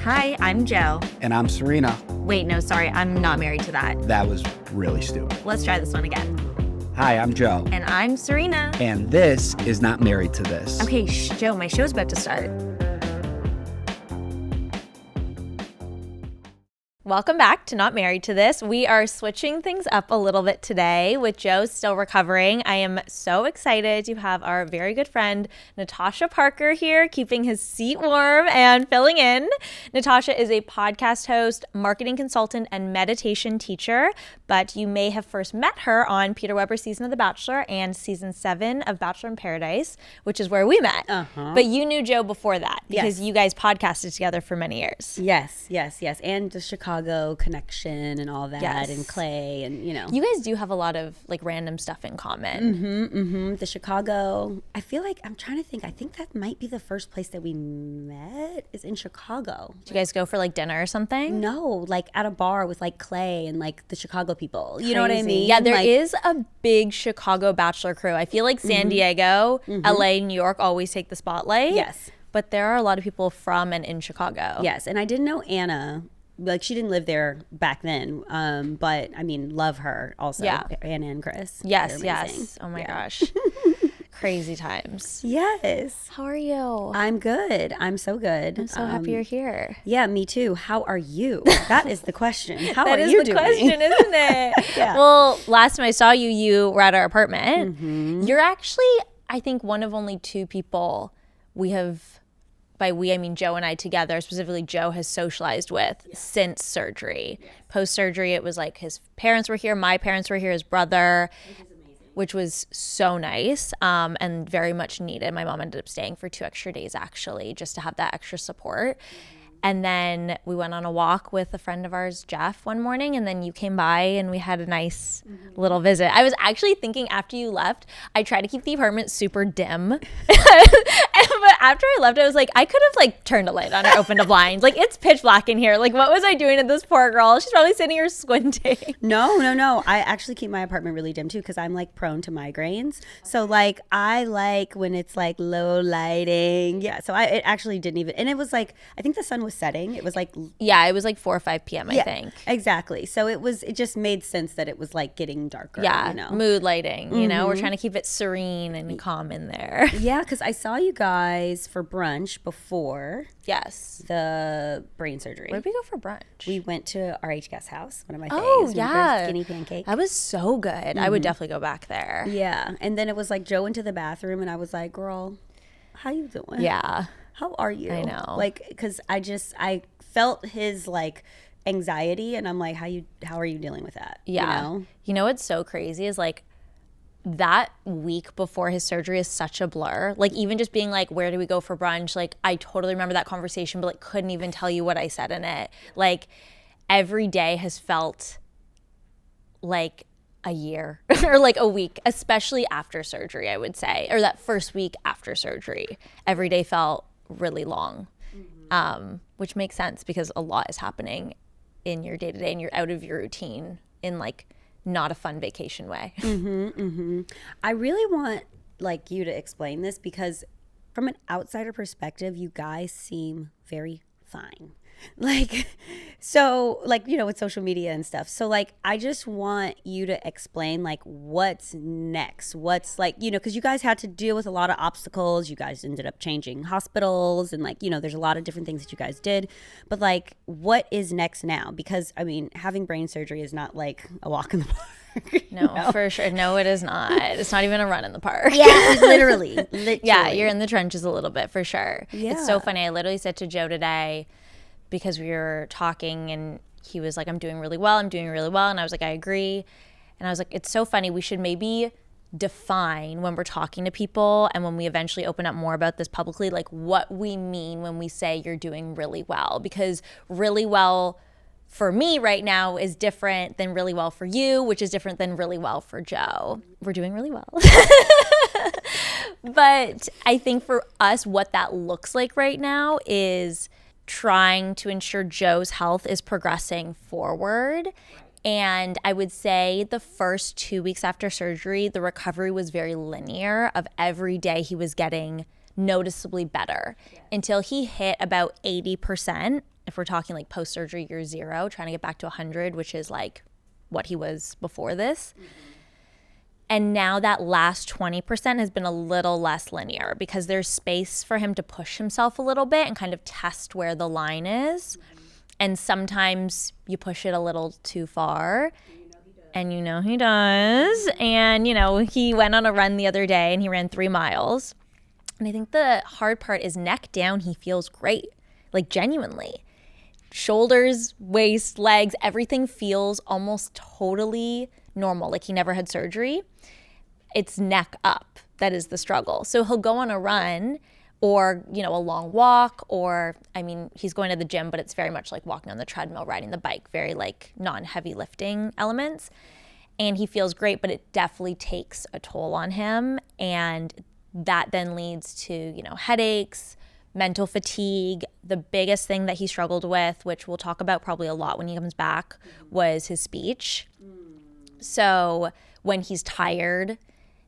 Hi, I'm Joe. And I'm Serena. Wait, no, sorry, I'm not married to that. That was really stupid. Let's try this one again. Hi, I'm Joe. And I'm Serena. And this is Not Married to This. Okay, Joe, my show's about to start. Welcome back to Not Married to This. We are switching things up a little bit today with Joe still recovering. I am so excited to have our very good friend Natasha Parker here, keeping his seat warm and filling in. Natasha is a podcast host, marketing consultant, and meditation teacher, but you may have first met her on Peter Weber's season of The Bachelor and season 7 of Bachelor in Paradise, which is where we met. But you knew Joe before that because you guys podcasted together for many years. Yes. And the Chicago connection and all that, and Clay, and you guys do have a lot of like random stuff in common. The Chicago, I feel like, I'm trying to think, I think that might be the first place that we met is in Chicago. Did you guys go for like dinner or something? No, like at a bar with like Clay and like the Chicago people. You know what I mean? Yeah, there is a big Chicago Bachelor crew. I feel like San Diego, LA, New York always take the spotlight. Yes. But there are a lot of people from and in Chicago. Yes, and I didn't know Anna. Like, she didn't live there back then, but I mean, love her also. Yeah. Anna and Chris. Yes. Oh my gosh. Crazy times. Yes. How are you? I'm good. I'm so good. I'm so happy you're here. Yeah, me too. How are you? That is the question. How are you doing? That is the question, isn't it? Yeah. Well, last time I saw you, you were at our apartment. You're actually, I think, one of only 2 people we have... By we, I mean Joe and I together, specifically Joe has socialized with since surgery. Post-surgery, it was like his parents were here, my parents were here, his brother, which was so nice and very much needed. My mom ended up staying for 2 extra days, actually, just to have that extra support. And then we went on a walk with a friend of ours, Jeff, one morning, and then you came by and we had a nice little visit. I was actually thinking after you left, I tried to keep the apartment super dim. But after I left, I was like, I could have like turned a light on or opened a blind. Like, it's pitch black in here. Like, what was I doing to this poor girl? She's probably sitting here squinting. No. I actually keep my apartment really dim too because I'm like prone to migraines. So like, I like when it's like low lighting. Yeah. So it actually didn't even, and it was like, I think the sun was setting. It was like, it was like 4 or 5 p.m. I think. Exactly. So it just made sense that it was like getting darker. Mood lighting, you know, we're trying to keep it serene and calm in there. Yeah, because I saw you guys for brunch before the brain surgery. Where did we go for brunch? We went to RH Guest House, one of my faves. Skinny Pancake. That was so good. I would definitely go back there. Yeah. And then it was like Joe into the bathroom and I was like, girl, how you doing? Yeah. How are you? I know. Like, because I felt his like anxiety and I'm like, how are you dealing with that? Yeah. You know what's so crazy is like that week before his surgery is such a blur. Like, even just being like, where do we go for brunch? Like, I totally remember that conversation, but like couldn't even tell you what I said in it. Like, every day has felt like a year or like a week, especially after surgery, I would say, or that first week after surgery. Every day felt really long, which makes sense because a lot is happening in your day-to-day and you're out of your routine in like not a fun vacation way. I really want like you to explain this because from an outsider perspective, you guys seem very fine. Like, so like, you know, with social media and stuff. So like, I just want you to explain like what's next, what's like, you know, because you guys had to deal with a lot of obstacles. You guys ended up changing hospitals and like, you know, there's a lot of different things that you guys did. But like, what is next now? Because I mean, having brain surgery is not like a walk in the park. No, for sure. No, it is not. It's not even a run in the park. Yeah, literally. Yeah, you're in the trenches a little bit for sure. Yeah. It's so funny. I literally said to Joe today, because we were talking and he was like, I'm doing really well. And I was like, I agree. And I was like, it's so funny. We should maybe define when we're talking to people and when we eventually open up more about this publicly, like what we mean when we say you're doing really well. Because really well for me right now is different than really well for you, which is different than really well for Joe. We're doing really well. But I think for us, what that looks like right now is trying to ensure Joe's health is progressing forward. And I would say the first 2 weeks after surgery, the recovery was very linear of every day he was getting noticeably better until he hit about 80% if we're talking like post-surgery year 0, trying to get back to 100, which is like what he was before this. And now that last 20% has been a little less linear because there's space for him to push himself a little bit and kind of test where the line is. And sometimes you push it a little too far. And you know he does. And, you know, he went on a run the other day and he ran 3 miles. And I think the hard part is neck down, he feels great, like genuinely. Shoulders, waist, legs, everything feels almost totally normal, like he never had surgery. It's neck up that is the struggle. So he'll go on a run or, you know, a long walk, or, I mean, he's going to the gym, but it's very much like walking on the treadmill, riding the bike, very like non-heavy lifting elements. And he feels great, but it definitely takes a toll on him. And that then leads to, you know, headaches, mental fatigue. The biggest thing that he struggled with, which we'll talk about probably a lot when he comes back, was his speech. So when he's tired,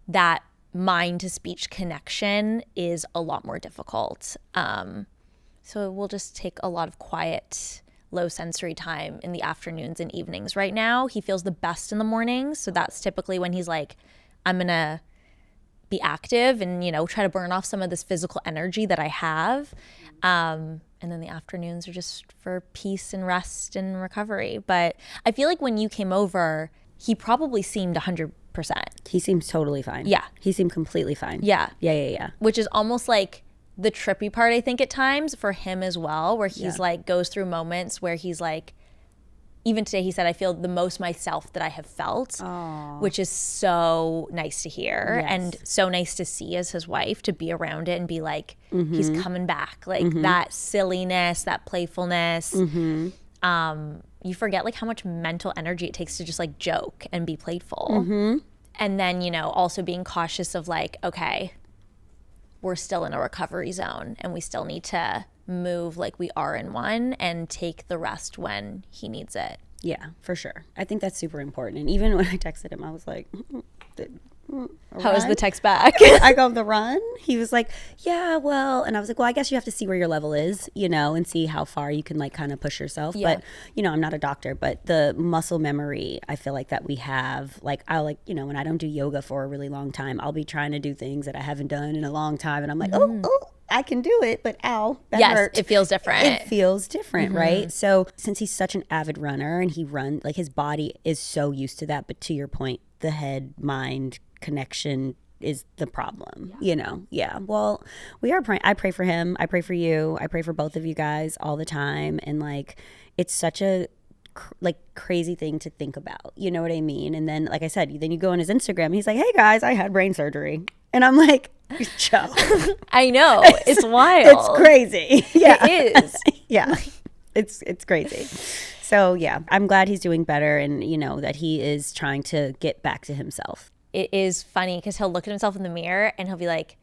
that mind to speech connection is a lot more difficult. So we'll just take a lot of quiet, low sensory time in the afternoons and evenings. Right now, he feels the best in the mornings. So that's typically when he's like, I'm going to be active and, you know, try to burn off some of this physical energy that I have. And then the afternoons are just for peace and rest and recovery. But I feel like when you came over, he probably seemed 100%. He seems totally fine. Yeah. He seemed completely fine. Yeah. Yeah. Which is almost like the trippy part, I think, at times for him as well, where he's like goes through moments where he's like, even today he said, I feel the most myself that I have felt, which is so nice to hear and so nice to see as his wife, to be around it and be like, he's coming back. Like that silliness, that playfulness. You forget like how much mental energy it takes to just like joke and be playful. And then, you know, also being cautious of like, okay, we're still in a recovery zone and we still need to move like we are in one and take the rest when he needs it. Yeah, for sure. I think that's super important. And even when I texted him, I was like, how was the text back? I go, the run? He was like, yeah, well, and I was like, well, I guess you have to see where your level is, you know, and see how far you can like kind of push yourself. Yeah. But, you know, I'm not a doctor, but the muscle memory I feel like that we have, like, I'll like, you know, when I don't do yoga for a really long time, I'll be trying to do things that I haven't done in a long time. And I'm like, oh, I can do it, but ow, that hurt. It feels different. It feels different, right? So since he's such an avid runner and he runs, like his body is so used to that. But to your point, the head mind connection is the problem, you know? Yeah. Well, we are praying. I pray for him. I pray for you. I pray for both of you guys all the time. And like, it's such a like crazy thing to think about. You know what I mean? And then, like I said, then you go on his Instagram. He's like, hey guys, I had brain surgery. And I'm like, Joe. I know. It's wild. It's crazy. Yeah. It is. Yeah. It's crazy. So yeah, I'm glad he's doing better and, you know, that he is trying to get back to himself. It is funny because he'll look at himself in the mirror and he'll be like,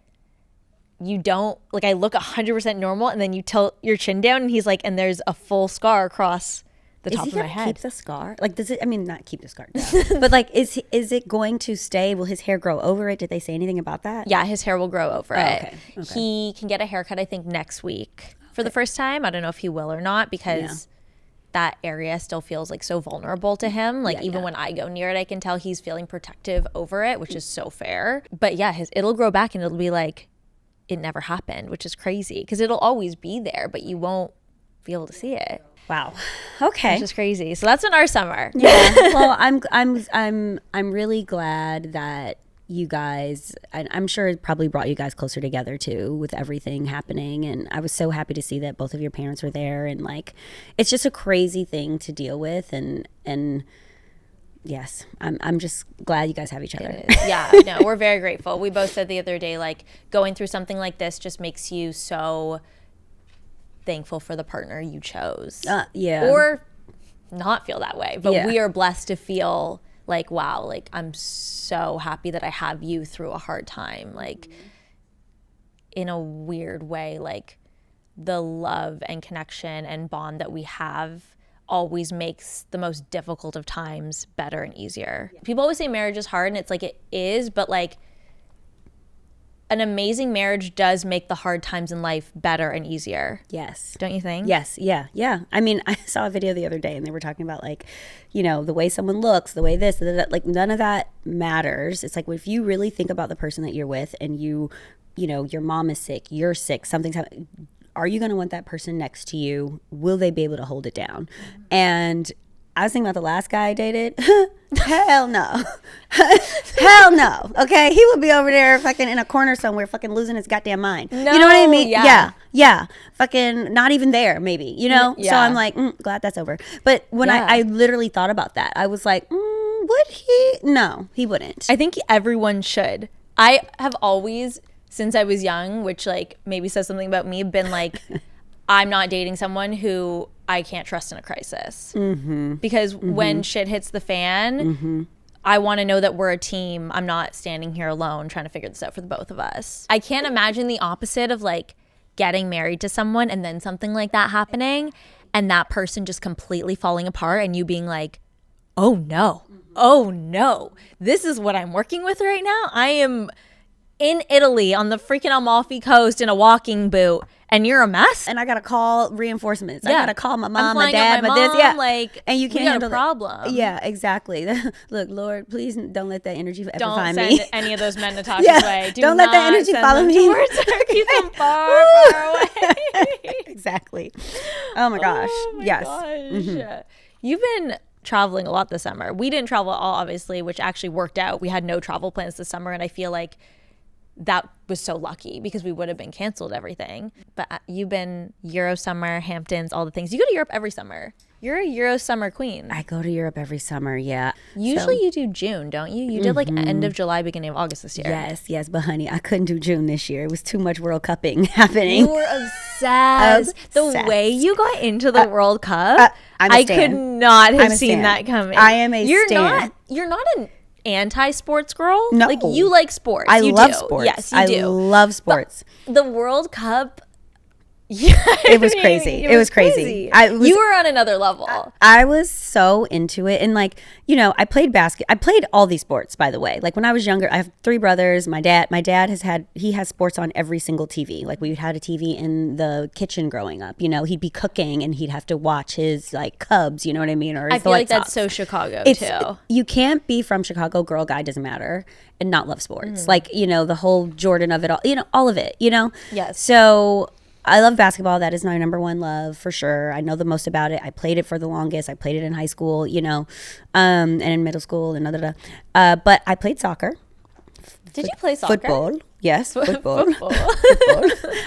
you don't, like I look 100% normal, and then you tilt your chin down and he's like, and there's a full scar across the top of my head. Keep the scar? Like, does it, I mean, not keep the scar down, but like, is it going to stay? Will his hair grow over it? Did they say anything about that? Yeah, his hair will grow over it. Okay. He can get a haircut, I think, next week for the first time. I don't know if he will or not because that area still feels like so vulnerable to him. Like even when I go near it, I can tell he's feeling protective over it, which is so fair. But yeah, it'll grow back and it'll be like it never happened, which is crazy because it'll always be there, but you won't be able to see it. Wow. Okay. Which is crazy. So that's been our summer. Yeah. Well, I'm really glad that you guys, I'm sure it probably brought you guys closer together too with everything happening. And I was so happy to see that both of your parents were there. And like, it's just a crazy thing to deal with. And yes, I'm just glad you guys have each other. Yeah, no, we're very grateful. We both said the other day, like going through something like this just makes you so thankful for the partner you chose. Or not feel that way. But we are blessed to feel like, wow, like I'm so happy that I have you through a hard time. Like in a weird way, like the love and connection and bond that we have always makes the most difficult of times better and easier. People always say marriage is hard, and it's like it is, but like an amazing marriage does make the hard times in life better and easier. Yes. Don't you think? Yes. Yeah. Yeah. I mean, I saw a video the other day and they were talking about like, you know, the way someone looks, the way this, like none of that matters. It's like if you really think about the person that you're with and you know, your mom is sick, you're sick, something's happening. Are you going to want that person next to you? Will they be able to hold it down? And I was thinking about the last guy I dated. Hell no. Hell no. Okay. He would be over there fucking in a corner somewhere fucking losing his goddamn mind. No, you know what I mean? yeah. Yeah. Fucking not even there, maybe, you know? Yeah. So I'm like, glad that's over. But when I literally thought about that, I was like, would he? No, he wouldn't. I think everyone should. I have always, since I was young, which like maybe says something about me, been like, I'm not dating someone who I can't trust in a crisis. Because when shit hits the fan, I want to know that we're a team. I'm not standing here alone trying to figure this out for the both of us. I can't imagine the opposite of like getting married to someone and then something like that happening and that person just completely falling apart and you being like, oh no, this is what I'm working with right now. I am in Italy on the freaking Amalfi Coast in a walking boot and you're a mess. And I gotta call reinforcements. I gotta call my I'm mom, my flying out dad, my this, mom, like, and you can't we got handle a problem. Yeah, exactly. Look, Lord, please don't let that energy ever Don't find send me. any of those men Natasha's way. Don't let that energy send follow them me. towards her. Keep them far away. Exactly. Oh my gosh. Oh my Yes. gosh. You've been traveling a lot this summer. We didn't travel at all, obviously, which actually worked out. We had no travel plans this summer, and I feel like that was so lucky because we would have been canceled everything. But you've been Euro summer, Hamptons, all the things. You go to Europe every summer. You're a Euro summer queen. I go to Europe every summer, yeah. Usually you do June, don't you? You did like end of July, beginning of August this year. Yes, but honey, I couldn't do June this year. It was too much World Cupping happening. You were obsessed. The way you got into the World Cup, I could not have seen that coming. I am a stan. You're not an anti-sports girl. No. Like you like sports. I you love do. sports. Yes, you I do. love sports. But the World Cup, yeah, It was crazy. It was crazy. You were on another level. I was so into it. And like, you know, I played I played all these sports, by the way. Like when I was younger, I have 3 brothers. My dad has sports on every single TV. Like we had a TV in the kitchen growing up, you know, he'd be cooking and he'd have to watch his like Cubs, you know what I mean? Or his I feel like White that's Sox. so Chicago too. You can't be from Chicago, girl, guy, doesn't matter, and not love sports. Like, you know, the whole Jordan of it all, you know, all of it, you know? Yes. So I love basketball. That is my number one love for sure. I know the most about it. I played it for the longest. I played it in high school, you know, and in middle school and but I played soccer. Did you play soccer? Football. Yes, football. Football.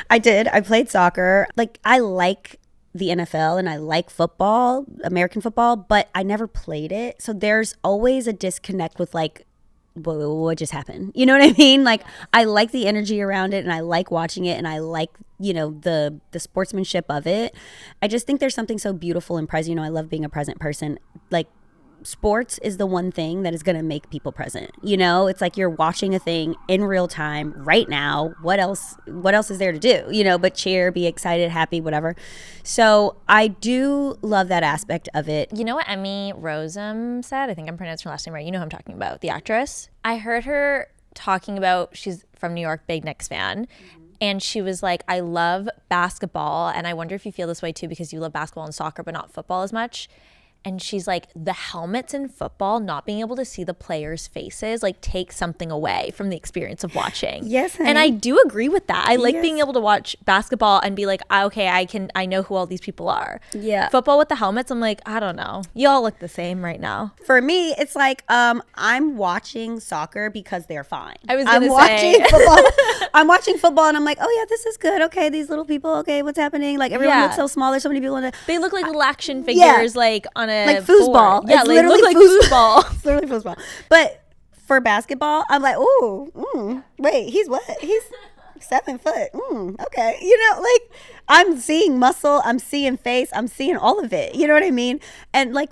I did. I played soccer. Like I like the NFL and I like football, American football, but I never played it. So there's always a disconnect with like, what just happened? You know what I mean? Like I like the energy around it and I like watching it and I like, you know, the sportsmanship of it. I just think there's something so beautiful and present. You know, I love being a present person. Like sports is the one thing that is going to make people present. You know, it's like you're watching a thing in real time right now. What else is there to do? You know, but cheer, be excited, happy, whatever. So I do love that aspect of it. You know what Emmy Rossum said? I think I'm pronouncing her last name right. You know who I'm talking about, the actress. I heard her talking about, she's from New York, big Knicks fan. And she was like, I love basketball. And I wonder if you feel this way too, because you love basketball and soccer, but not football as much. And she's like, the helmets in football, not being able to see the players' faces, like take something away from the experience of watching. Yes, honey. And I do agree with that. I like being able to watch basketball and be like, okay, I know who all these people are. Yeah. Football with the helmets, I'm like, I don't know. Y'all look the same right now. For me, it's like I'm watching soccer because they're fine. I was gonna say. watching football. I'm watching football and I'm like, oh yeah, this is good. Okay, these little people. Okay, what's happening? Like everyone looks so small. There's so many people in it. They look like little action figures, like on a like foosball. board. Yeah, it's like literally look like foosball. foosball. It's literally foosball. But for basketball, I'm like, wait, he's what? He's 7 foot. Okay, you know, like I'm seeing muscle, I'm seeing face, I'm seeing all of it. You know what I mean? And like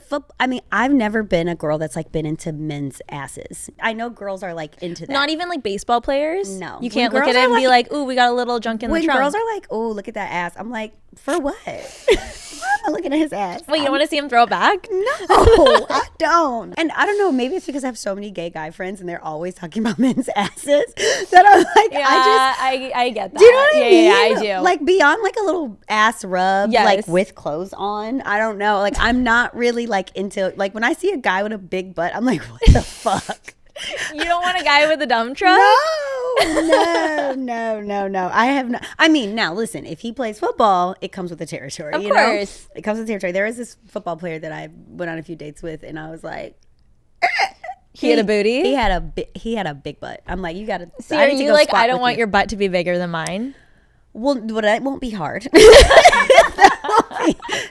I've never been a girl that's like been into men's asses. I know girls are like into that. Not even like baseball players? No. You can't look at it and be like, ooh, we got a little junk in the trunk. When girls are like, oh, look at that ass, I'm like, for what? Why am I looking at his ass? Well, you don't want to see him throw it back? No, I don't. And I don't know, maybe it's because I have so many gay guy friends and they're always talking about men's asses that I'm like, I get that. Do you know what I mean? Yeah, I do. Like beyond like a little ass rub, Yes. like with clothes on. I don't know. Like I'm not really like into, like when I see a guy with a big butt, I'm like, what the fuck? You don't want a guy with a dump truck? No. I have not. I mean, now listen, if he plays football, it comes with the territory. Of you course. know? It comes with the territory. There is this football player that I went on a few dates with, and I was like, He had a booty? He had a big butt. I'm like, you got to. See, are you like, I don't want your butt to be bigger than mine? Well, that won't be hard.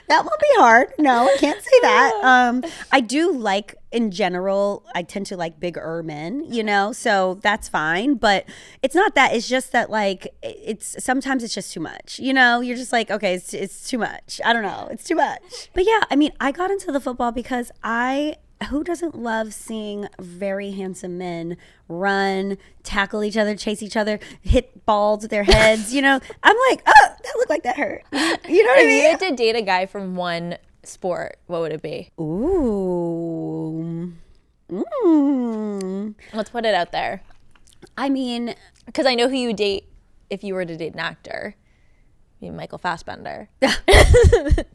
That won't be hard. No, I can't say that. I do like, in general, I tend to like bigger men, you know, so that's fine. But it's not that. It's just that like sometimes it's just too much. You know, you're just like, okay, it's too much. I don't know, it's too much. But yeah, I mean, I got into the football because who doesn't love seeing very handsome men run, tackle each other, chase each other, hit balls with their heads? You know, I'm like, oh, that looked like that hurt. You know what I mean? If you had to date a guy from one sport, what would it be? Ooh. Let's put it out there. I mean, because I know who you would date if you were to date an actor. Michael Fassbender.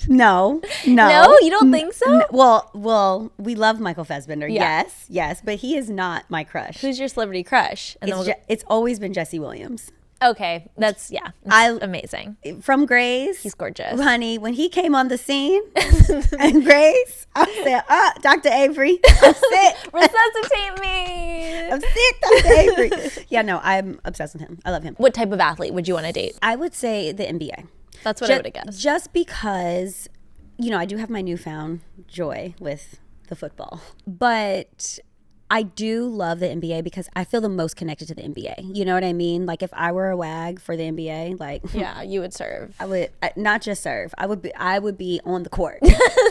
No, you don't think so? Well, we love Michael Fassbender. Yeah. Yes, but he is not my crush. Who's your celebrity crush? And It's always been Jesse Williams. Okay, that's amazing. From Grey's. He's gorgeous. Honey, when he came on the scene and Grey's, I said, Dr. Avery, I'm sick. Resuscitate me. I'm sick, Dr. Avery. Yeah, no, I'm obsessed with him. I love him. What type of athlete would you want to date? I would say the NBA. That's what I would have guessed. Just because, you know, I do have my newfound joy with the football. But I do love the NBA because I feel the most connected to the NBA. You know what I mean? Like if I were a wag for the NBA, like yeah, you would serve. I would not just serve. I would be on the court.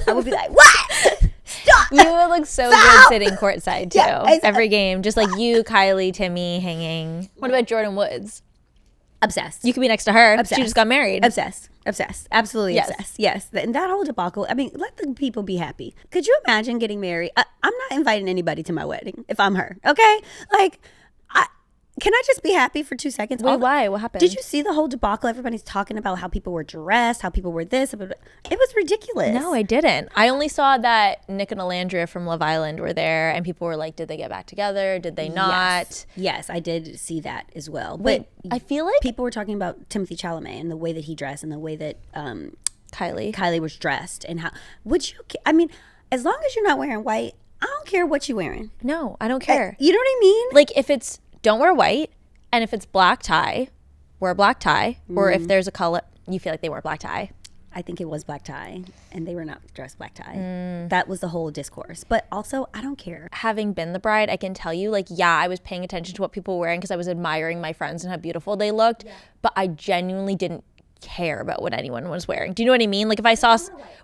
I would be like, what? Stop. You would look so good sitting courtside too. Yeah, exactly. Every game, just like you, Kylie, Timmy hanging. What about Jordan Woods? Obsessed. You could be next to her. Obsessed. She just got married. Obsessed. Absolutely Yes. obsessed. Yes. And that whole debacle, I mean, let the people be happy. Could you imagine getting married? I'm not inviting anybody to my wedding if I'm her. Okay? Like, can I just be happy for 2 seconds? Wait, why? What happened? Did you see the whole debacle? Everybody's talking about how people were dressed, how people were this. It was ridiculous. No, I didn't. I only saw that Nick and Alandria from Love Island were there, and people were like, did they get back together? Did they not? Yes, I did see that as well. Wait, but I feel like people were talking about Timothy Chalamet and the way that he dressed and the way that Kylie was dressed and how would you? I mean, as long as you're not wearing white, I don't care what you're wearing. No, I don't care. You know what I mean? Like if it's don't wear white, and if it's black tie, wear a black tie. Or if there's a color, you feel like they wear black tie. I think it was black tie, and they were not dressed black tie. That was the whole discourse. But also, I don't care. Having been the bride, I can tell you, like, yeah, I was paying attention to what people were wearing because I was admiring my friends and how beautiful they looked. Yeah. But I genuinely didn't care about what anyone was wearing. Do you know what I mean? Like if I saw,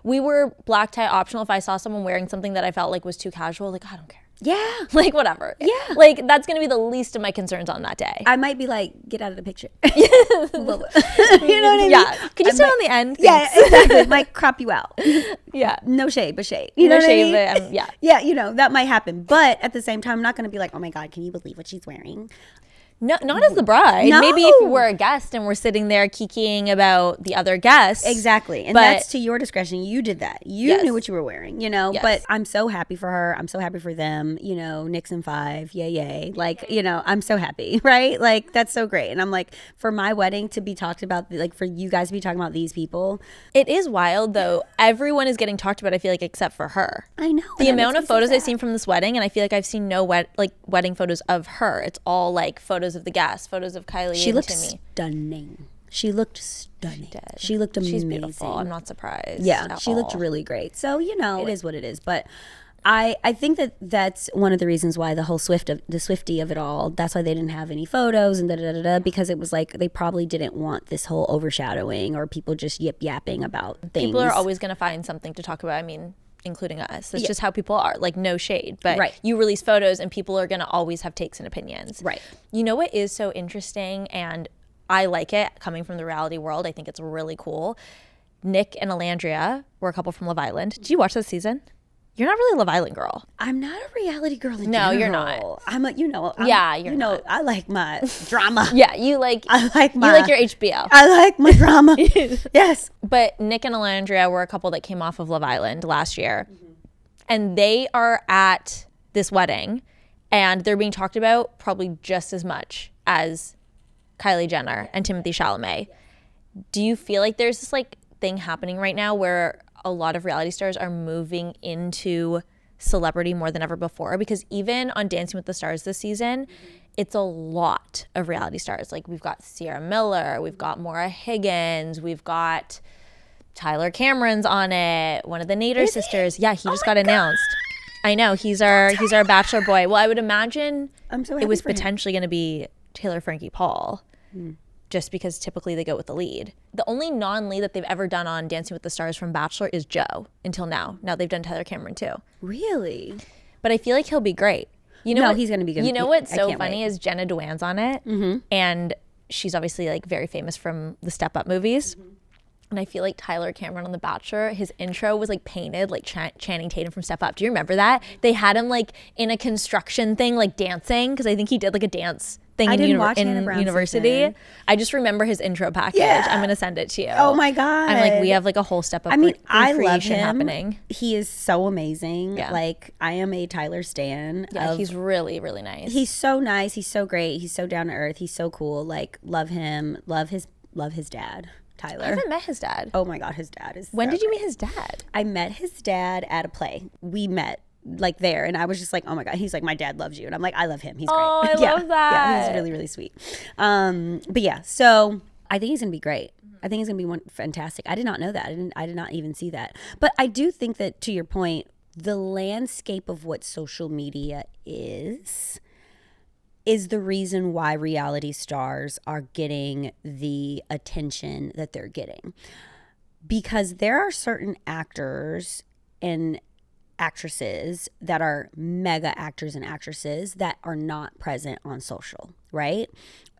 we were black tie optional. If I saw someone wearing something that I felt like was too casual, like I don't care. Yeah. Like whatever. Yeah. Like that's going to be the least of my concerns on that day. I might be like, get out of the picture. You know what I mean? Yeah. Could you sit on the end? Yeah, exactly. Might crop you out. Yeah. No shade, but shade. You no know shade, what I mean? but yeah. Yeah, you know, that might happen. But at the same time, I'm not going to be like, oh my God, can you believe what she's wearing? No, not as the bride. No. Maybe if we're a guest and we're sitting there kikiing about the other guests. Exactly. And that's to your discretion. You did that. You knew what you were wearing, you know. Yes. But I'm so happy for her. I'm so happy for them. You know, Nixon 5. Yay, yay. Like, you know, I'm so happy, right? Like, that's so great. And I'm like, for my wedding to be talked about, like for you guys to be talking about these people. It is wild, though. Everyone is getting talked about, I feel like, except for her. I know. The amount of photos I've seen from this wedding, and I feel like I've seen no wedding photos of her. It's all like photos of the guests, photos of Kylie she and looked Timmy. Stunning. She looked stunning. She looked amazing. She's beautiful. I'm not surprised. Yeah, she looked really great. So, you know, it is what it is. But I think that's one of the reasons why the whole Swiftie of it all, that's why they didn't have any photos and because it was like they probably didn't want this whole overshadowing or people just yapping about things. People are always going to find something to talk about. I mean, including us. That's just how people are. Like, no shade. But you release photos and people are going to always have takes and opinions. Right. You know what is so interesting, and I like it coming from the reality world. I think it's really cool. Nick and Alandria were a couple from Love Island. Did you watch that season? You're not really a Love Island girl. I'm not a reality girl in No, general. you're not. I'm a, you're not. I like my drama. Yeah, you like your HBO. I like my drama. Yes. But Nick and Alandria were a couple that came off of Love Island last year. And they are at this wedding and they're being talked about probably just as much as Kylie Jenner and Timothée Chalamet. Do you feel like there's this like thing happening right now where a lot of reality stars are moving into celebrity more than ever before? Because even on Dancing with the Stars this season, it's a lot of reality stars. Like, we've got Sierra Miller, we've got Maura Higgins, we've got Tyler Cameron's on it, one of the Nader sisters. Yeah, he just got announced. I know, he's our bachelor boy. Well, I would imagine it was potentially going to be Taylor Frankie Paul. Just because typically they go with the lead. The only non-lead that they've ever done on Dancing with the Stars from Bachelor is Joe until now. Now they've done Tyler Cameron too. Really? But I feel like he'll be great. You know, he's going to be good. You know what's so funny is Jenna Dewan's on it. And she's obviously like very famous from the Step Up movies. And I feel like Tyler Cameron on The Bachelor, his intro was like painted like Channing Tatum from Step Up. Do you remember that? They had him like in a construction thing, like dancing, because I think he did like a dance thing in university. Season. I just remember his intro package. Yeah. I'm gonna send it to you. Oh my God. I'm like, we have like a whole Step Up. I mean, I recreation love him. Happening. He is so amazing. Yeah. Like, I am a Tyler stan. Yeah, he's really, really nice. He's so nice. He's so great. He's so down to earth. He's so cool. Like, love him. Love his dad. Tyler. I haven't met his dad. Oh my God, his dad is. When so did you great. meet his dad? I met his dad at a play. We met like there, and I was just like, oh my God. He's like, my dad loves you, and I'm like, I love him. He's great. Oh, I love that. Yeah, he's really, really sweet. But yeah, so I think he's gonna be great. I think he's gonna be fantastic. I did not know that. I did not even see that. But I do think that, to your point, the landscape of what social media is the reason why reality stars are getting the attention that they're getting. Because there are certain actors and actresses that are mega actors and actresses that are not present on social, right?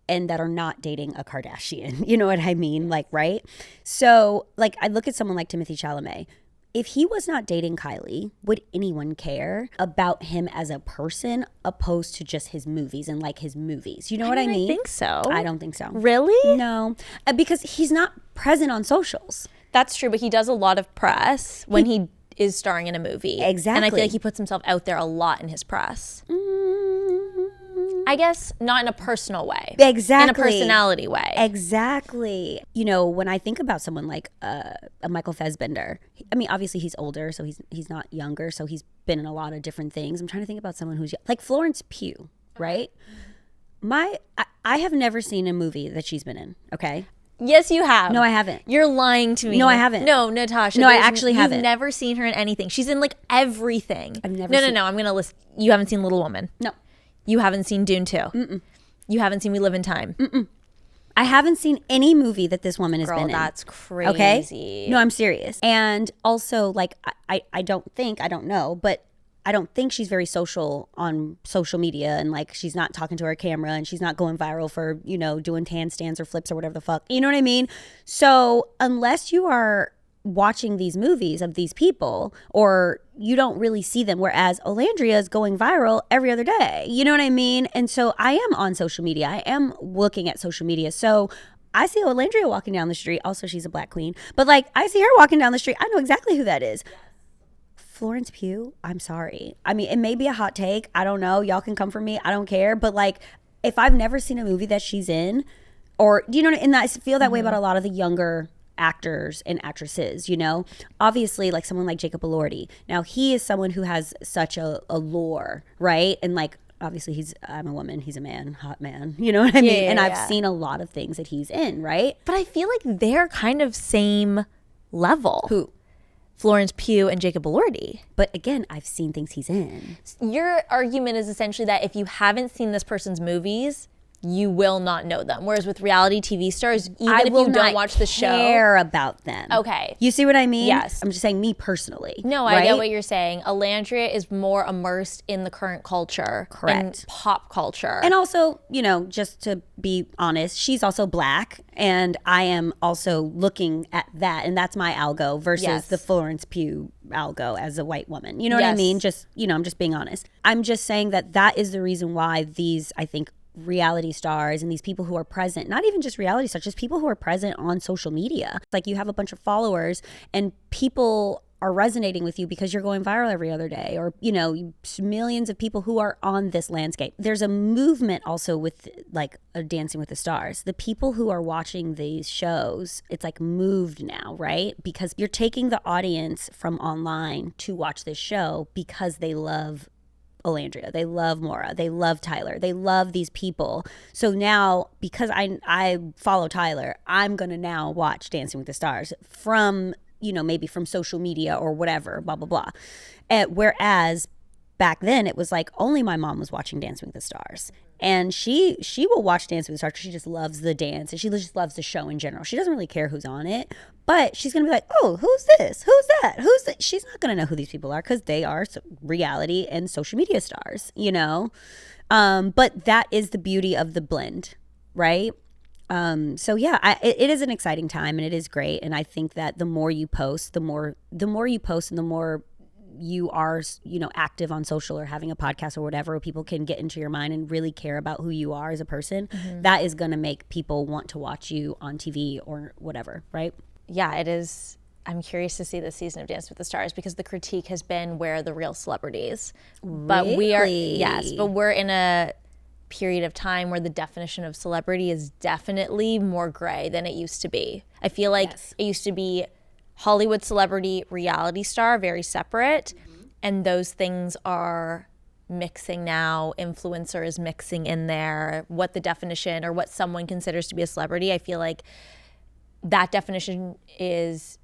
And that are not dating a Kardashian. You know what I mean? Like, right? So, like, I look at someone like Timothée Chalamet. If he was not dating Kylie, would anyone care about him as a person opposed to just his movies and like his movies? You know what I mean? I think so. I don't think so. Really? No. Because he's not present on socials. That's true, but he does a lot of press when he is starring in a movie. Exactly. And I feel like he puts himself out there a lot in his press. I guess not in a personal way. Exactly. In a personality way. Exactly. You know, when I think about someone like a Michael Fassbender, I mean, obviously he's older, so he's not younger, so he's been in a lot of different things. I'm trying to think about someone who's like Florence Pugh, right? I have never seen a movie that she's been in, okay? Yes, you have. No, I haven't. You're lying to me. No, I haven't. No, Natasha. No, I actually haven't. You've never seen her in anything. She's in like everything. I've never No. I'm going to list. You haven't seen Little Woman. No. You haven't seen Dune 2. Mm-mm. You haven't seen We Live in Time. Mm-mm. I haven't seen any movie that this woman has been in. That's crazy. Okay? No, I'm serious. And also, like, I don't know, but I don't think she's very social on social media, and like she's not talking to her camera and she's not going viral for, you know, doing handstands or flips or whatever the fuck. You know what I mean? So unless you are watching these movies of these people, or you don't really see them, whereas Alandria is going viral every other day. You know what I mean? And so I am on social media. I am looking at social media. So I see Alandria walking down the street. Also, she's a black queen. But like, I see her walking down the street. I know exactly who that is. Florence Pugh, I'm sorry. I mean, it may be a hot take. I don't know. Y'all can come for me. I don't care. But like, if I've never seen a movie that she's in, or, you know, and I feel that way about a lot of the younger actors and actresses, you know, obviously like someone like Jacob Elordi. Now he is someone who has such a lore, right? And like, obviously I'm a woman, he's a man, hot man, you know what I mean? And I've seen a lot of things that he's in, right? But I feel like they're kind of same level. Who? Florence Pugh and Jacob Elordi. But again, I've seen things he's in. Your argument is essentially that if you haven't seen this person's movies, you will not know them. Whereas with reality TV stars, even if you don't watch the show, care about them. Okay. You see what I mean? Yes. I'm just saying me personally. No, right? I get what you're saying. Alandria is more immersed in the current culture. Correct. And pop culture. And also, just to be honest, she's also Black, and I am also looking at that, and that's my algo versus the Florence Pugh algo as a white woman. You know what I mean? Just, I'm just being honest. I'm just saying that is the reason why these, I think, reality stars and these people who are present, not even just reality stars, just people who are present on social media. Like, you have a bunch of followers and people are resonating with you because you're going viral every other day, or millions of people who are on this landscape. There's a movement also with like Dancing with the Stars. The people who are watching these shows, it's like moved now, right? Because you're taking the audience from online to watch this show because they love Alandria, they love Maura, they love Tyler, they love these people. So now, because I follow Tyler, I'm gonna now watch Dancing with the Stars from maybe from social media or whatever, blah blah blah. Whereas back then it was like only my mom was watching Dancing with the Stars, and she will watch Dancing with the Stars because she just loves the dance and she just loves the show in general. She doesn't really care who's on it, but she's gonna be like, oh, who's this, who's that, who's that? She's not gonna know who these people are because they are reality and social media stars, but that is the beauty of the blend, right? So yeah, it is an exciting time and it is great, and I think that the more you post, the more you post, and the more you are active on social or having a podcast or whatever, where people can get into your mind and really care about who you are as a person, that is going to make people want to watch you on TV or whatever, right? Yeah, it is. I'm curious to see this season of Dance with the Stars because the critique has been, where are the real celebrities? But we're in a period of time where the definition of celebrity is definitely more gray than it used to be. I feel like it used to be Hollywood celebrity, reality star, very separate. And those things are mixing now. Influencer is mixing in there. What the definition or what someone considers to be a celebrity, I feel like that definition is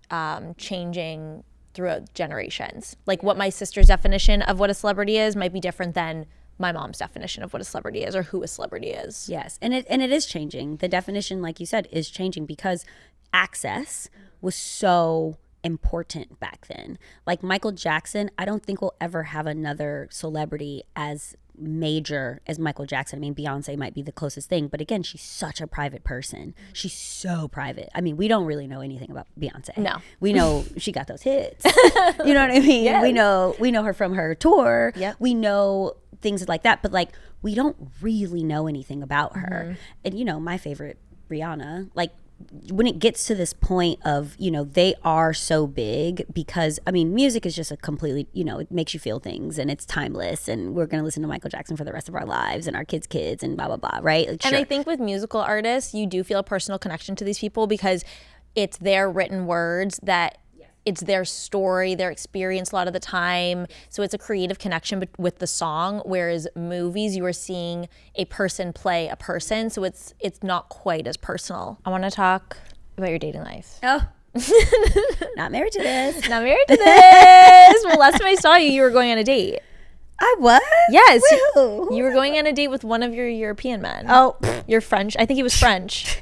changing throughout generations. Like what my sister's definition of what a celebrity is might be different than my mom's definition of what a celebrity is or who a celebrity is. Yes, and it is changing. The definition, like you said, is changing because access was so important back then. Like Michael Jackson, I don't think we'll ever have another celebrity as major as Michael Jackson. I mean, Beyonce might be the closest thing, but again, she's such a private person. She's so private. I mean, we don't really know anything about Beyonce. No. We know she got those hits. You know what I mean? Yes. We know her from her tour. Yep. We know things like that, but like we don't really know anything about her. And my favorite, Rihanna, like when it gets to this point of, they are so big because, I mean, music is just a completely, it makes you feel things and it's timeless, and we're going to listen to Michael Jackson for the rest of our lives and our kids' and blah, blah, blah, right? Like, and I think with musical artists, you do feel a personal connection to these people because it's their written words that it's their story, their experience a lot of the time. So it's a creative connection with the song, whereas movies, you are seeing a person play a person. So it's not quite as personal. I want to talk about your dating life. Oh, not married to this. Not married to this. Well, last time I saw you, you were going on a date. I was? Yes. Woo. You were going on a date with one of your European men. Oh. You're French. I think he was French.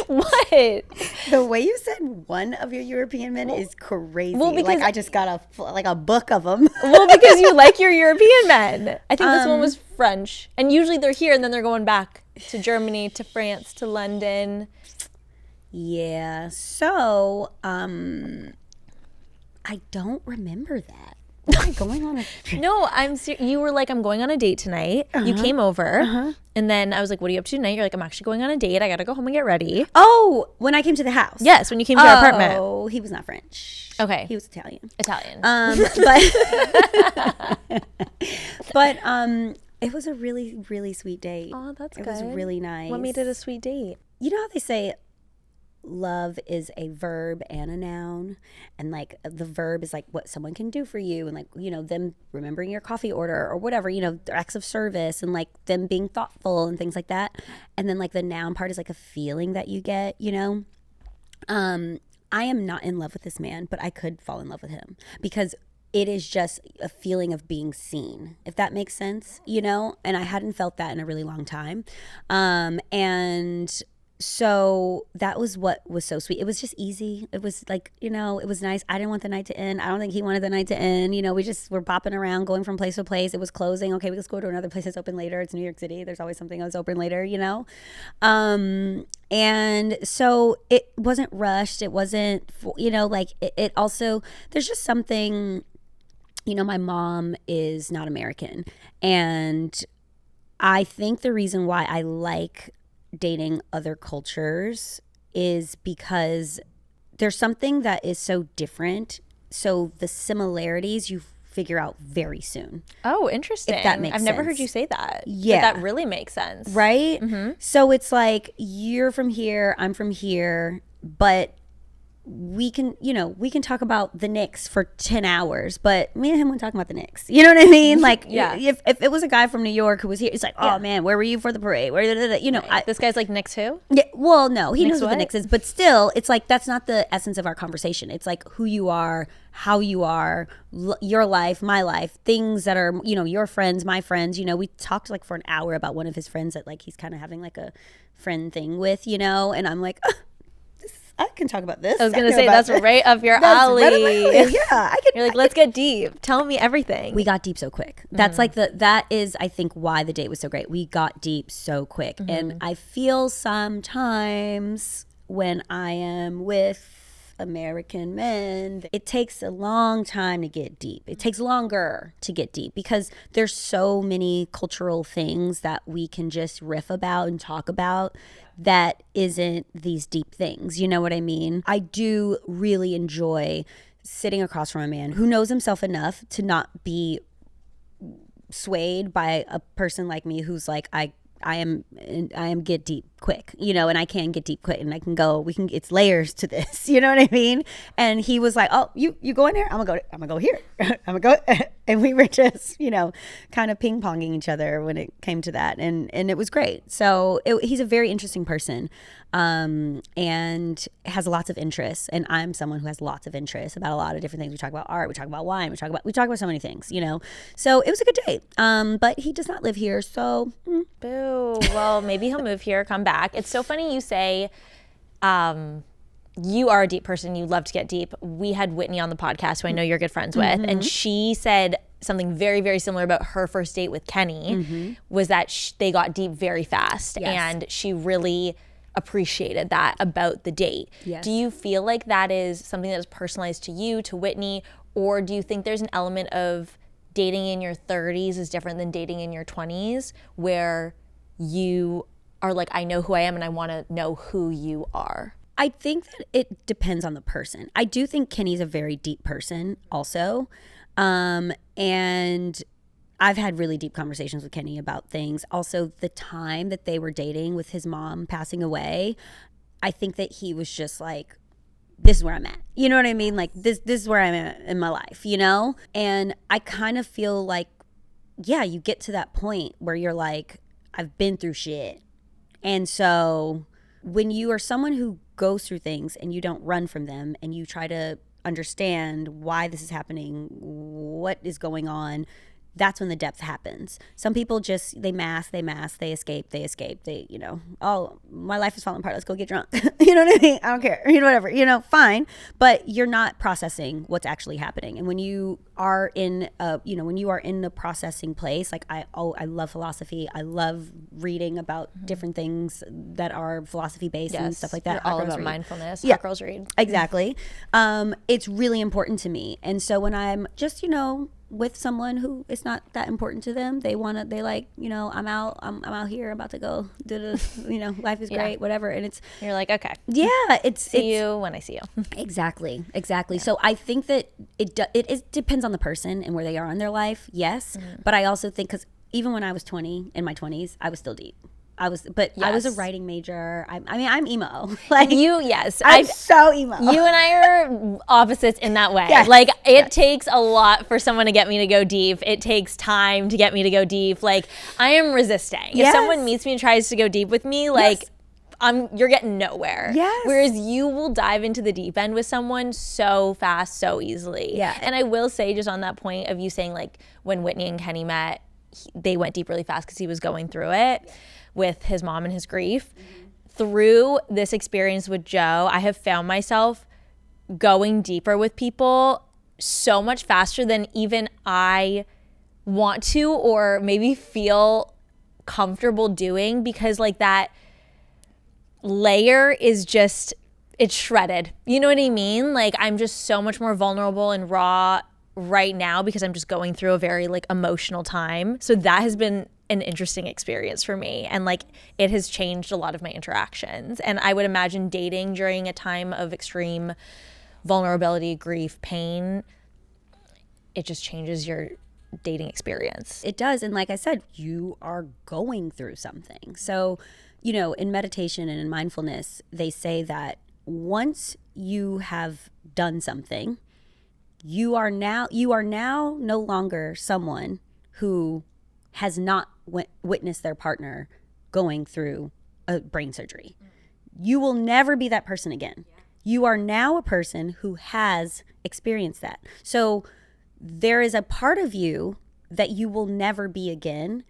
What? The way you said one of your European men is crazy. Well, because, like I just got a book of them. Well, because you like your European men. I think this one was French. And usually they're here and then they're going back to Germany, to France, to London. Yeah. So, I don't remember that. I'm going on a No, you were like, I'm going on a date tonight. You came over, and then I was like, what are you up to tonight? You're like, I'm actually going on a date. I gotta go home and get ready. Oh, when I came to the house. Yes, when you came to our apartment. Oh, he was not French. Okay. He was Italian. But it was a really, really sweet date. Oh, that's good. It was really nice. What made it a sweet date? You know how they say love is a verb and a noun, and like the verb is like what someone can do for you, and like them remembering your coffee order or whatever, acts of service, and like them being thoughtful and things like that, and then like the noun part is like a feeling that you get. I am not in love with this man, but I could fall in love with him because it is just a feeling of being seen, if that makes sense, you know? And I hadn't felt that in a really long time. And so that was what was so sweet. It was just easy. It was like, you know, it was nice. I didn't want the night to end. I don't think he wanted the night to end. You know, we just were bopping around, going from place to place. It was closing. Okay, let's go to another place that's open later. It's New York City. There's always something that's open later, you know? And so it wasn't rushed. It wasn't, you know, like it also, there's just something, you know, my mom is not American. And I think the reason why I like dating other cultures is because there's something that is so different. So the similarities you figure out very soon. Oh, interesting. If that makes I've sense. never heard you say that. Yeah. But that really makes sense. Right? So it's like you're from here, I'm from here, but we can, you know, we can talk about the Knicks for 10 hours, but me and him weren't talking about the Knicks. You know what I mean? Like, Yeah. if it was a guy from New York who was here, it's like, oh man, where were you for the parade? Where, you know, This guy's like Knicks who? yeah, well, no, he knows what the what? Knicks is, but still, it's like that's not the essence of our conversation. It's like who you are, how you are, your life, my life, things that are, you know, your friends, my friends. You know, we talked like for an hour about one of his friends that like he's kind of having like a friend thing with, you know, and I'm like, I can talk about this. I was going to say, that's right up your alley. Right up my alley. Yeah, I can. You're like, let's get deep. Tell me everything. We got deep so quick. That's like that is, I think, why the date was so great. We got deep so quick. And I feel sometimes when I am with American men, it takes a long time to get deep. It takes longer to get deep because there's so many cultural things that we can just riff about and talk about that isn't these deep things. You know what I mean? I do really enjoy sitting across from a man who knows himself enough to not be swayed by a person like me who's like, I am get deep quick, you know, and I can get deep quick and it's layers to this, you know what I mean? And he was like, oh, you go in there, I'm gonna go here. I'm gonna go. And we were just, you know, kind of ping ponging each other when it came to that. And it was great. So he's a very interesting person, and has lots of interests. And I'm someone who has lots of interests about a lot of different things. We talk about art, we talk about wine, we talk about so many things, you know? So it was a good date. But he does not live here. So Boo. Well, maybe he'll move here, come back. It's so funny you say you are a deep person. You love to get deep. We had Whitney on the podcast, who I know you're good friends with, and she said something very, very similar about her first date with Kenny, was that they got deep very fast. Yes. And she really appreciated that about the date. Yes. Do you feel like that is something that is personalized to you, to Whitney, or do you think there's an element of dating in your 30s is different than dating in your 20s, where you are like, I know who I am and I want to know who you are? I think that it depends on the person. I do think Kenny's a very deep person also. And I've had really deep conversations with Kenny about things. Also, the time that they were dating with his mom passing away, I think that he was just like, this is where I'm at. You know what I mean? Like this is where I'm at in my life, you know? And I kind of feel like, yeah, you get to that point where you're like, I've been through shit. And so when you are someone who goes through things and you don't run from them and you try to understand why this is happening, what is going on, that's when the depth happens. Some people just, they mask, they escape, they, you know, oh, my life is falling apart, let's go get drunk. You know what I mean? I don't care, you know, whatever, you know, fine. But you're not processing what's actually happening. And when you are in when you are in the processing place, like I love philosophy. I love reading about different things that are philosophy based and stuff like that. You're all about mindfulness. Hot girls read. Exactly. It's really important to me. And so when I'm just, you know, with someone who it's not that important to them, they like, you know, I'm out here, I'm about to go do the, you know, life is great, whatever. And it's, you're like, okay, yeah, see you when I see you. Exactly. Yeah. So I think that it depends on the person and where they are in their life. Yes. But I also think, because even when I was 20, in my 20s, I was still deep. I was a writing major. I mean, I'm emo. Like you, yes. I'm so emo. You and I are opposites in that way. Yes. Like it takes a lot for someone to get me to go deep. It takes time to get me to go deep. Like I am resisting. Yes. If someone meets me and tries to go deep with me, like you're getting nowhere. Yes. Whereas you will dive into the deep end with someone so fast, so easily. Yeah. And I will say, just on that point of you saying, like, when Whitney and Kenny met, they went deep really fast because he was going through it with his mom and his grief. Through this experience with Joe, I have found myself going deeper with people so much faster than even I want to or maybe feel comfortable doing, because like that layer is just, it's shredded. You know what I mean? Like, I'm just so much more vulnerable and raw right now because I'm just going through a very like emotional time. So that has been an interesting experience for me, and like it has changed a lot of my interactions. And I would imagine dating during a time of extreme vulnerability, grief, pain, it just changes your dating experience. It does. And like I said, you are going through something. So, you know, in meditation and in mindfulness, they say that once you have done something, you are now no longer someone who has not witnessed their partner going through a brain surgery. You will never be that person again. You are now a person who has experienced that. So there is a part of you that you will never be again.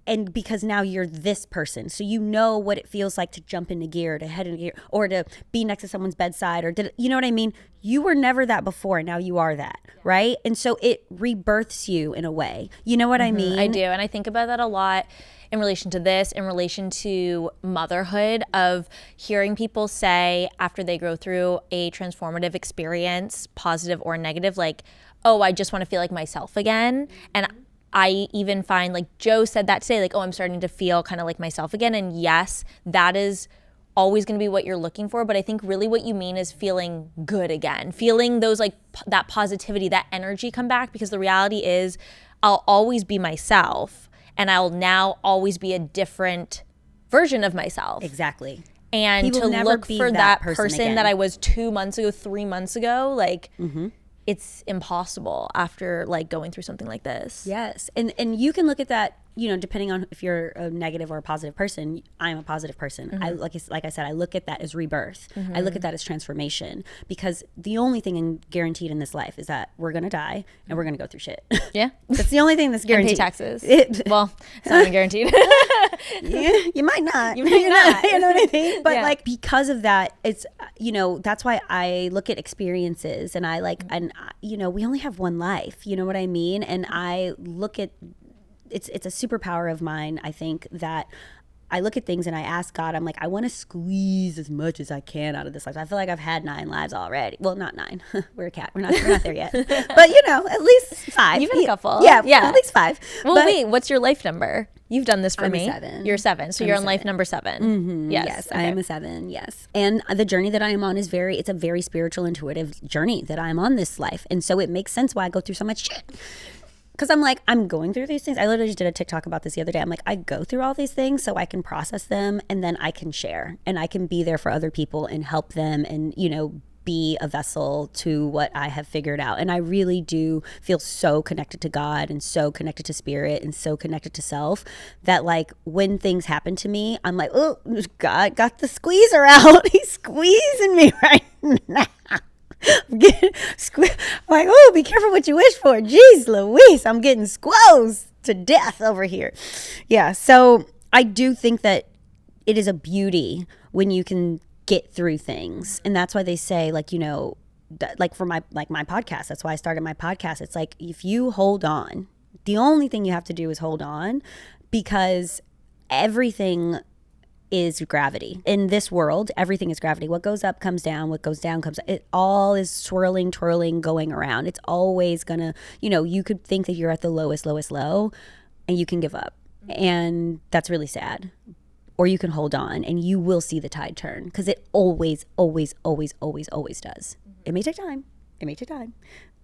And because now you're this person, so you know what it feels like to jump into gear, to head into gear, or to be next to someone's bedside, or you know what I mean? You were never that before, and now you are that, right? And so it rebirths you in a way. You know what I mean? I do, and I think about that a lot in relation to this, in relation to motherhood, of hearing people say after they go through a transformative experience, positive or negative, like, oh, I just want to feel like myself again. And I even find, like Joe said that today, like, oh, I'm starting to feel kind of like myself again. And yes, that is always going to be what you're looking for. But I think really what you mean is feeling good again, feeling those like that positivity, that energy come back, because the reality is I'll always be myself, and I'll now always be a different version of myself. Exactly. And to look for that person that I was 2 months ago, 3 months ago, like, it's impossible after like going through something like this. Yes. And you can look at that, you know, depending on if you're a negative or a positive person. I'm a positive person. I like I said, I look at that as rebirth. I look at that as transformation, because the only thing guaranteed in this life is that we're going to die and we're going to go through shit. Yeah. That's the only thing that's guaranteed. And pay taxes. Well, it's not even guaranteed. Yeah, you might not. You might not. You know what I mean? But Yeah. like, because of that, it's, you know, that's why I look at experiences, and I like, and you know, we only have one life, you know what I mean? And I look at, it's a superpower of mine, I think, that I look at things and I ask God, I'm like, I want to squeeze as much as I can out of this life. I feel like I've had 9 lives already. Well, not 9. We're a cat. We're not there yet. But you know, at least 5. You've had a couple. Yeah. At least 5. Well, but wait, what's your life number? You've done this for I'm me. a 7. You're 7. So you're on life number 7. Yes, Okay. I am a 7. Yes. And the journey that I am on is it's a very spiritual, intuitive journey that I'm on this life. And so it makes sense why I go through so much shit. Because I'm like, I'm going through these things. I literally just did a TikTok about this the other day. I'm like, I go through all these things so I can process them, and then I can share, and I can be there for other people and help them, and, you know, be a vessel to what I have figured out. And I really do feel so connected to God, and so connected to spirit, and so connected to self, that like when things happen to me, I'm like, oh, God got the squeezer out. He's squeezing me right now. I'm like, oh, be careful what you wish for. Jeez Louise, I'm getting squoze to death over here. Yeah, so I do think that it is a beauty when you can get through things. And that's why they say, like, you know, like for my podcast, that's why I started my podcast. It's like, if you hold on, the only thing you have to do is hold on, because everything is gravity. In this world, everything is gravity. What goes up comes down, what goes down comes up. It all is swirling, twirling, going around. It's always gonna, you know, you could think that you're at the lowest low, and you can give up. And that's really sad. Or you can hold on, and you will see the tide turn, because it always does. It may take time,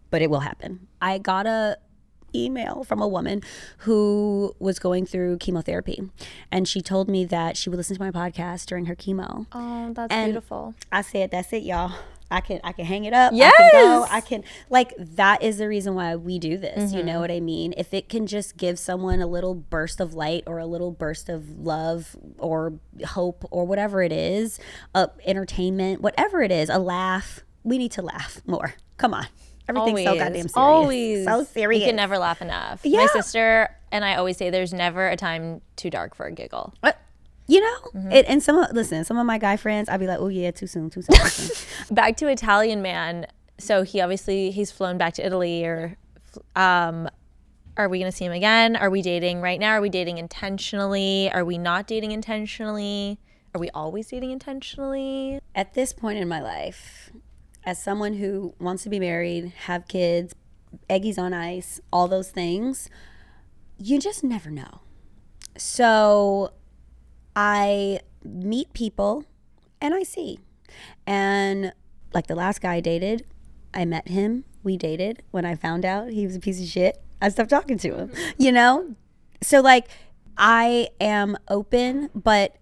but it will happen. I got a email from a woman who was going through chemotherapy, and she told me that she would listen to my podcast during her chemo. Oh, that's And beautiful. I said, that's it, y'all. I can hang it up. Yes. I can like, that is the reason why we do this. You know what I mean? If it can just give someone a little burst of light or a little burst of love or hope or whatever it is, entertainment, whatever it is, a laugh, we need to laugh more. Come on. Everything's so goddamn serious. Always. So serious. You can never laugh enough. Yeah. My sister and I always say there's never a time too dark for a giggle. You know, and some of my guy friends, I'd be like, oh yeah, too soon. Back to Italian man. So he's flown back to Italy, or are we going to see him again? Are we dating right now? Are we dating intentionally? Are we not dating intentionally? Are we always dating intentionally? At this point in my life, as someone who wants to be married, have kids, eggies on ice, all those things, you just never know. So I meet people and I see. And like the last guy I dated, I met him, we dated. When I found out he was a piece of shit, I stopped talking to him, you know? So like, I am open, but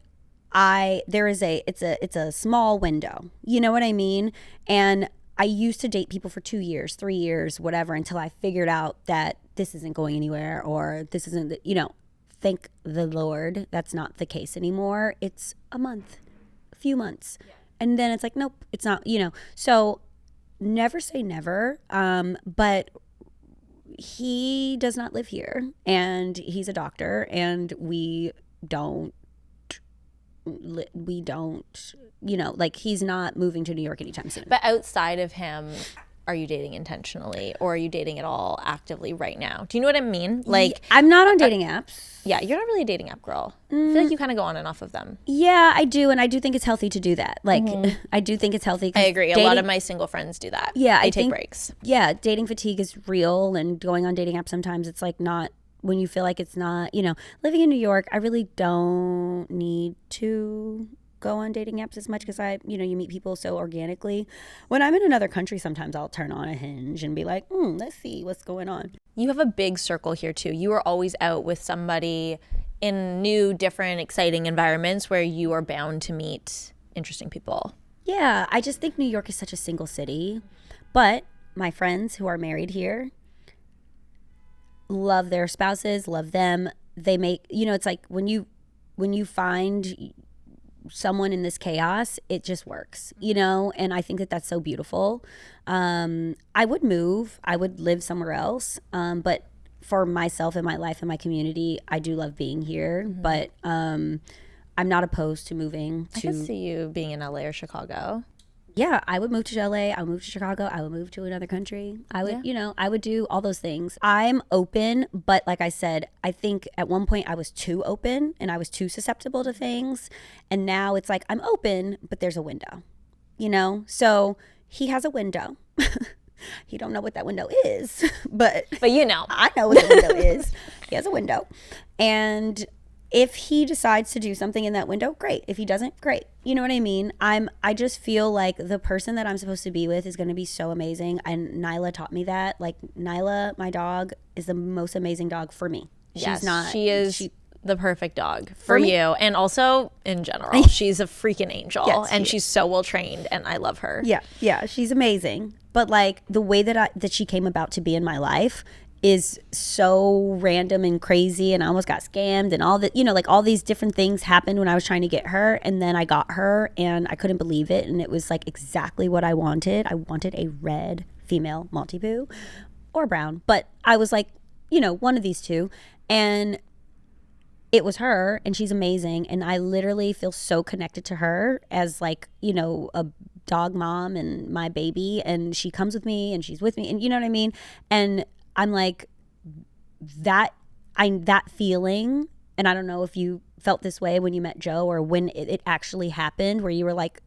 it's a small window, you know what I mean? And I used to date people for 2 years, 3 years, whatever, until I figured out that this isn't going anywhere, or this isn't, you know. Thank the Lord, that's not the case anymore. It's a month, a few months. Yeah. And then it's like, nope, it's not, you know. So never say never. But he does not live here, and he's a doctor, and we don't, you know, like, he's not moving to New York anytime soon. But outside of him, are you dating intentionally, or are you dating at all actively right now? Do you know what I mean? Like, I'm not on dating apps. Yeah, you're not really a dating app girl. I feel like you kind of go on and off of them. Yeah, I do, and I do think it's healthy to do that. Like, I do think it's healthy. I agree. A lot of my single friends do that. Yeah, they take breaks. Yeah, dating fatigue is real, and going on dating apps sometimes it's like not, when you feel like it's not, you know, living in New York, I really don't need to go on dating apps as much, because you meet people so organically. When I'm in another country, sometimes I'll turn on a Hinge and be like, let's see what's going on. You have a big circle here too. You are always out with somebody in new, different, exciting environments where you are bound to meet interesting people. Yeah, I just think New York is such a single city. But my friends who are married here love their spouses, love them. They make, you know, it's like when you find someone in this chaos, it just works, you know? And I think that that's so beautiful. I would move, I would live somewhere else. But for myself and my life and my community, I do love being here. But I'm not opposed to moving to. I could see you being in LA or Chicago. Yeah, I would move to LA, I would move to Chicago, I would move to another country. I would, you know, I would do all those things. I'm open, but like I said, I think at one point I was too open and I was too susceptible to things. And now it's like, I'm open, but there's a window, you know? So he has a window. He don't know what that window is, but you know, I know what the window is. He has a window. And if he decides to do something in that window, great. If he doesn't, great. You know what I mean? I just feel like the person that I'm supposed to be with is going to be so amazing. And Nyla taught me that. Like, Nyla, my dog, is the most amazing dog for me. She is the perfect dog for you. And also in general, she's a freaking angel. Yes, and she's so well trained, and I love her. Yeah, she's amazing. But like, the way that she came about to be in my life is so random and crazy, and I almost got scammed, and all that, you know, like all these different things happened when I was trying to get her, and then I got her and I couldn't believe it, and it was like exactly what I wanted. I wanted a red female Maltipoo or brown, but I was like, you know, one of these two, and it was her, and she's amazing, and I literally feel so connected to her as, like, you know, a dog mom and my baby, and she comes with me and she's with me, and you know what I mean? And I'm like, that feeling, and I don't know if you felt this way when you met Joe, or when it actually happened, where you were like,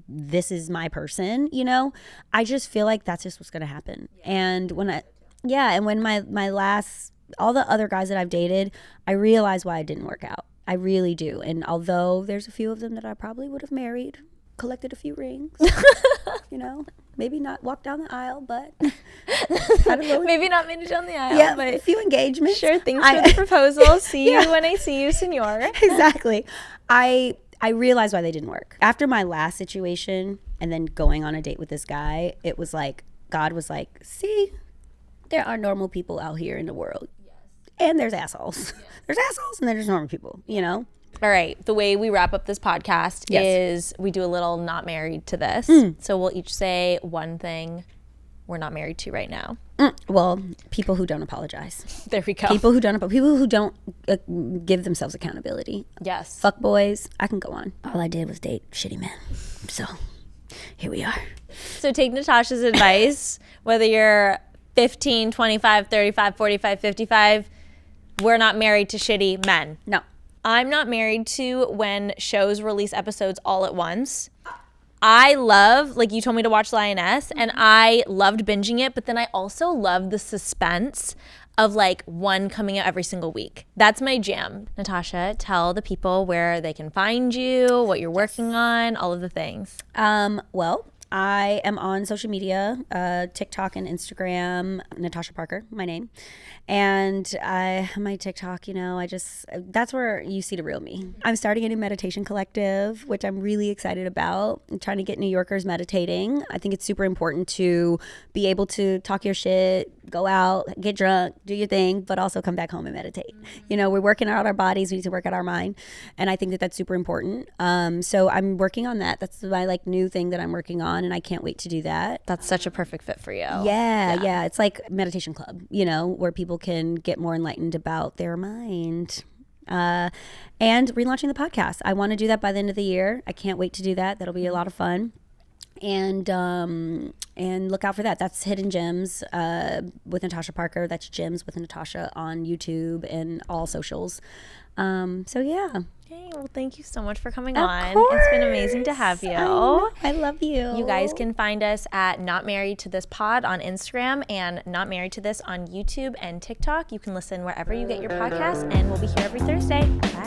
this is my person, you know? I just feel like that's just what's going to happen. And when my last, all the other guys that I've dated, I realize why it didn't work out. I really do. And although there's a few of them that I probably would have married, collected a few rings, you know, maybe not walked down the aisle, but maybe not made it down the aisle, yeah, but a few engagements. Sure, thanks for the proposal. See you when I see you, senor. Exactly. I realized why they didn't work. After my last situation, and then going on a date with this guy, it was like God was like, see, there are normal people out here in the world. Yes. And there's assholes. Yes. There's assholes and then there's normal people, you know? All right. The way we wrap up this podcast is we do a little not married to this. So we'll each say one thing we're not married to right now. Well, people who don't apologize. There we go. People who don't give themselves accountability. Yes. Fuck boys. I can go on. All I did was date shitty men. So here we are. So take Natasha's advice, whether you're 15, 25, 35, 45, 55, we're not married to shitty men. No. I'm not married to when shows release episodes all at once. I love, like you told me to watch Lioness, and I loved binging it, but then I also love the suspense of like one coming out every single week. That's my jam. Natasha, tell the people where they can find you, what you're working on, all of the things. Well, I am on social media, TikTok and Instagram, Natasha Parker, my name. And my TikTok, that's where you see the real me. I'm starting a new meditation collective, which I'm really excited about. I'm trying to get New Yorkers meditating. I think it's super important to be able to talk your shit, go out, get drunk, do your thing, but also come back home and meditate. We're working out our bodies. We need to work out our mind. And I think that that's super important. So I'm working on that. That's my new thing that I'm working on. And I can't wait to do that. That's such a perfect fit for you. Yeah. It's like meditation club, where people can get more enlightened about their mind. And relaunching the podcast. I want to do that by the end of the year. I can't wait to do that. That'll be a lot of fun. And look out for that. That's Hidden Gems with Natasha Parker. That's Gems with Natasha on YouTube and all socials. So yeah. Okay, well, thank you so much for coming Of on. course. It's been amazing to have you. I love you. You guys can find us at Not Married to This Pod on Instagram and Not Married to This on YouTube and TikTok. You can listen wherever you get your podcasts, and we'll be here every Thursday. Bye.